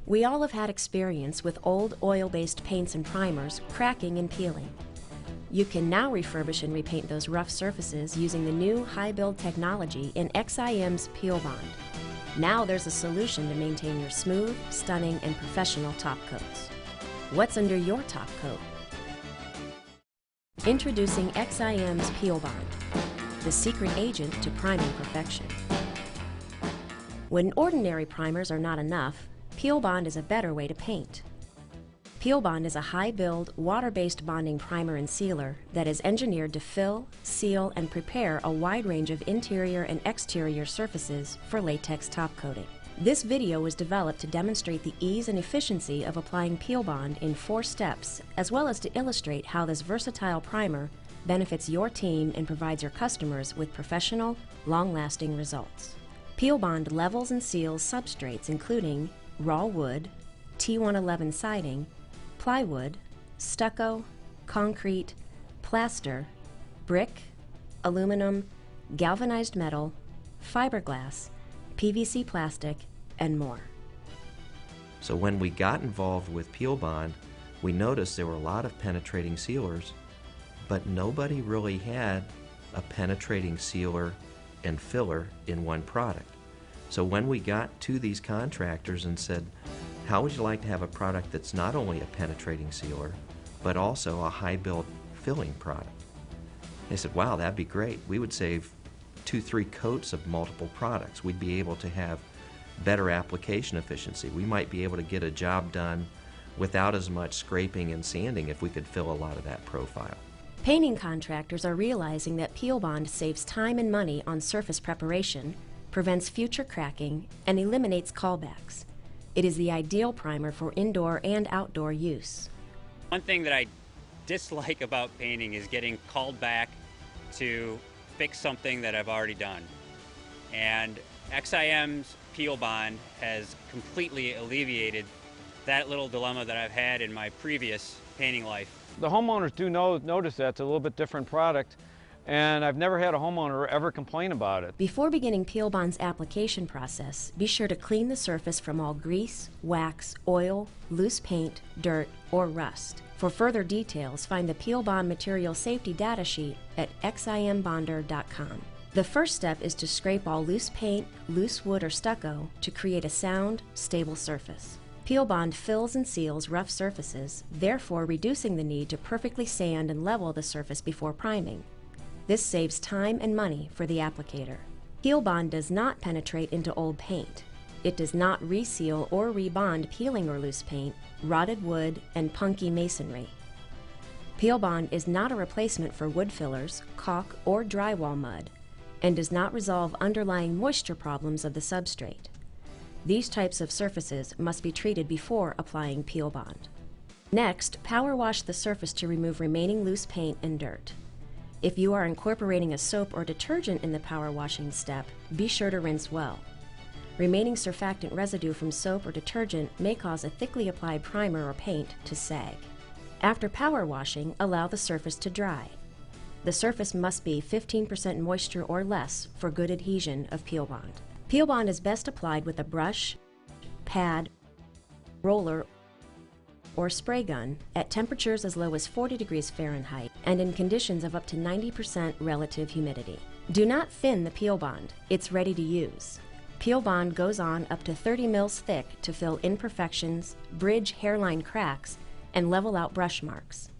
We all have had experience with old oil-based paints and primers cracking and peeling. You can now refurbish and repaint those rough surfaces using the new high-build technology in XIM's Peel Bond. Now there's a solution to maintain your smooth, stunning, and professional top coats. What's under your top coat? Introducing XIM's Peel Bond, the secret agent to priming perfection. When ordinary primers are not enough, Peel Bond is a better way to paint. Peel Bond is a high-build, water-based bonding primer and sealer that is engineered to fill, seal, and prepare a wide range of interior and exterior surfaces for latex top coating. This video was developed to demonstrate the ease and efficiency of applying Peel Bond in 4 steps, as well as to illustrate how this versatile primer benefits your team and provides your customers with professional, long-lasting results. Peel Bond levels and seals substrates including raw wood, T111 siding, plywood, stucco, concrete, plaster, brick, aluminum, galvanized metal, fiberglass, PVC plastic, and more. So when we got involved with Peel Bond, we noticed there were a lot of penetrating sealers, but nobody really had a penetrating sealer and filler in one product. So when we got to these contractors and said, how would you like to have a product that's not only a penetrating sealer, but also a high-build filling product? They said, wow, that'd be great. We would save 2-3 coats of multiple products. We'd be able to have better application efficiency. We might be able to get a job done without as much scraping and sanding if we could fill a lot of that profile. Painting contractors are realizing that Peel Bond saves time and money on surface preparation, prevents future cracking, and eliminates callbacks. It is the ideal primer for indoor and outdoor use. One thing that I dislike about painting is getting called back to fix something that I've already done. And XIM's Peel Bond has completely alleviated that little dilemma that I've had in my previous painting life. The homeowners do notice that it's a little bit different product, and I've never had a homeowner ever complain about it. Before beginning Peel Bond's application process, be sure to clean the surface from all grease, wax, oil, loose paint, dirt, or rust. For further details, find the Peel Bond material safety data sheet at ximbonder.com. The first step is to scrape all loose paint, loose wood, or stucco to create a sound, stable surface. Peel Bond fills and seals rough surfaces, therefore reducing the need to perfectly sand and level the surface before priming. This saves time and money for the applicator. Peel Bond does not penetrate into old paint. It does not reseal or rebond peeling or loose paint, rotted wood, and punky masonry. Peel Bond is not a replacement for wood fillers, caulk, or drywall mud, and does not resolve underlying moisture problems of the substrate. These types of surfaces must be treated before applying Peel Bond. Next, power wash the surface to remove remaining loose paint and dirt. If you are incorporating a soap or detergent in the power washing step, be sure to rinse well. Remaining surfactant residue from soap or detergent may cause a thickly applied primer or paint to sag. After power washing, allow the surface to dry. The surface must be 15% moisture or less for good adhesion of Peel Bond. Peel Bond is best applied with a brush, pad, roller, or spray gun at temperatures as low as 40 degrees Fahrenheit and in conditions of up to 90% relative humidity. Do not thin the Peel Bond. It's ready to use. Peel Bond goes on up to 30 mils thick to fill imperfections, bridge hairline cracks, and level out brush marks.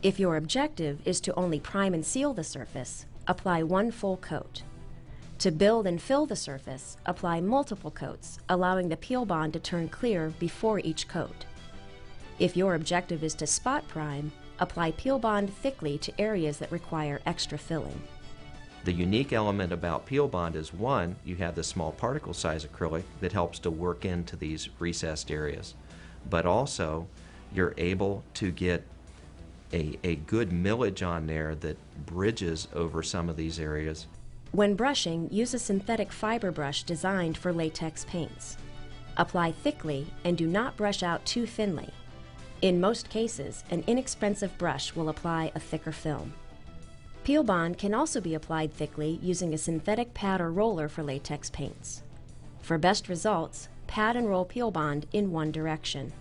If your objective is to only prime and seal the surface, apply 1 full coat. To build and fill the surface, apply multiple coats, allowing the Peel Bond to turn clear before each coat. If your objective is to spot prime, apply Peel Bond thickly to areas that require extra filling. The unique element about Peel Bond is, one, you have the small particle size acrylic that helps to work into these recessed areas, but also you're able to get a good millage on there that bridges over some of these areas. When brushing, use a synthetic fiber brush designed for latex paints. Apply thickly and do not brush out too thinly. In most cases, an inexpensive brush will apply a thicker film. Peel Bond can also be applied thickly using a synthetic pad or roller for latex paints. For best results, pad and roll Peel Bond in one direction.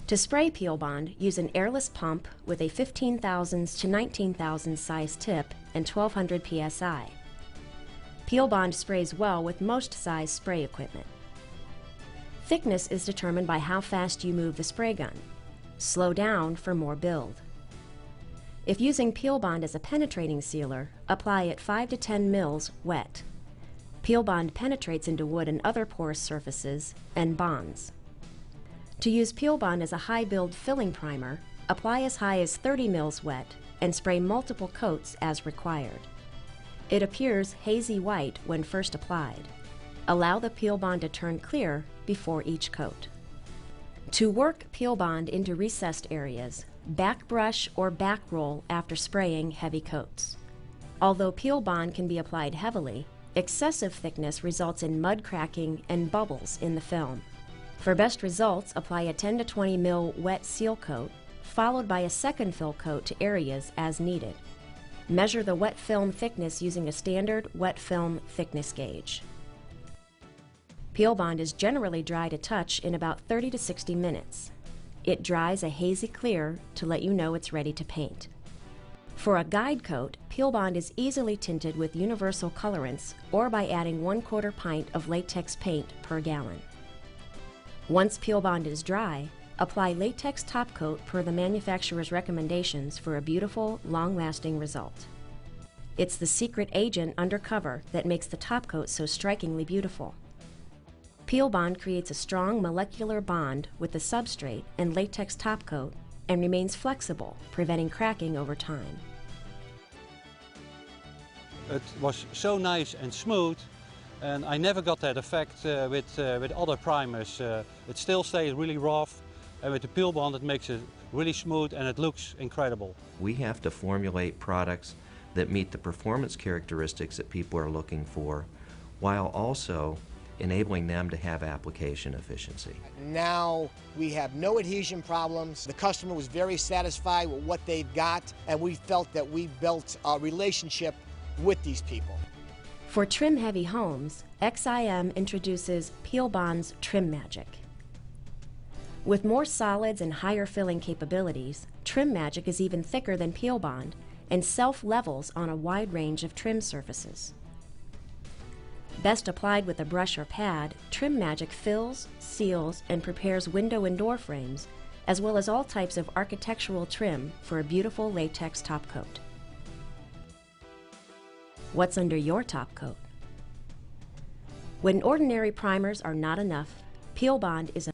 To spray Peel Bond, use an airless pump with a 15 thousandths to 19 thousandths size tip and 1200 psi. Peel Bond sprays well with most size spray equipment. Thickness is determined by how fast you move the spray gun. Slow down for more build. If using Peel Bond as a penetrating sealer, apply at 5 to 10 mils wet. Peel Bond penetrates into wood and other porous surfaces and bonds. To use Peel Bond as a high build filling primer, apply as high as 30 mils wet and spray multiple coats as required. It appears hazy white when first applied. Allow the Peel Bond to turn clear before each coat. To work Peel Bond into recessed areas, back brush or back roll after spraying heavy coats. Although Peel Bond can be applied heavily, excessive thickness results in mud cracking and bubbles in the film. For best results, apply a 10 to 20 mil wet seal coat, followed by a second fill coat to areas as needed. Measure the wet film thickness using a standard wet film thickness gauge. Peel Bond is generally dry to touch in about 30 to 60 minutes. It dries a hazy clear to let you know it's ready to paint. For a guide coat, Peel Bond is easily tinted with universal colorants or by adding 1/4 pint of latex paint per gallon. Once Peel Bond is dry, apply latex top coat per the manufacturer's recommendations for a beautiful, long-lasting result. It's the secret agent undercover that makes the top coat so strikingly beautiful. Peel Bond creates a strong molecular bond with the substrate and latex top coat and remains flexible, preventing cracking over time. It was so nice and smooth, and I never got that effect with other primers. It still stays really rough, and with the Peel Bond it makes it really smooth and it looks incredible. We have to formulate products that meet the performance characteristics that people are looking for, while also enabling them to have application efficiency. Now we have no adhesion problems. The customer was very satisfied with what they've got, and we felt that we built a relationship with these people. For trim-heavy homes, XIM introduces Peel Bond's Trim Magic. With more solids and higher filling capabilities, Trim Magic is even thicker than Peel Bond and self-levels on a wide range of trim surfaces. Best applied with a brush or pad, Trim Magic fills, seals, and prepares window and door frames, as well as all types of architectural trim for a beautiful latex top coat. What's under your top coat? When ordinary primers are not enough, Peel Bond is a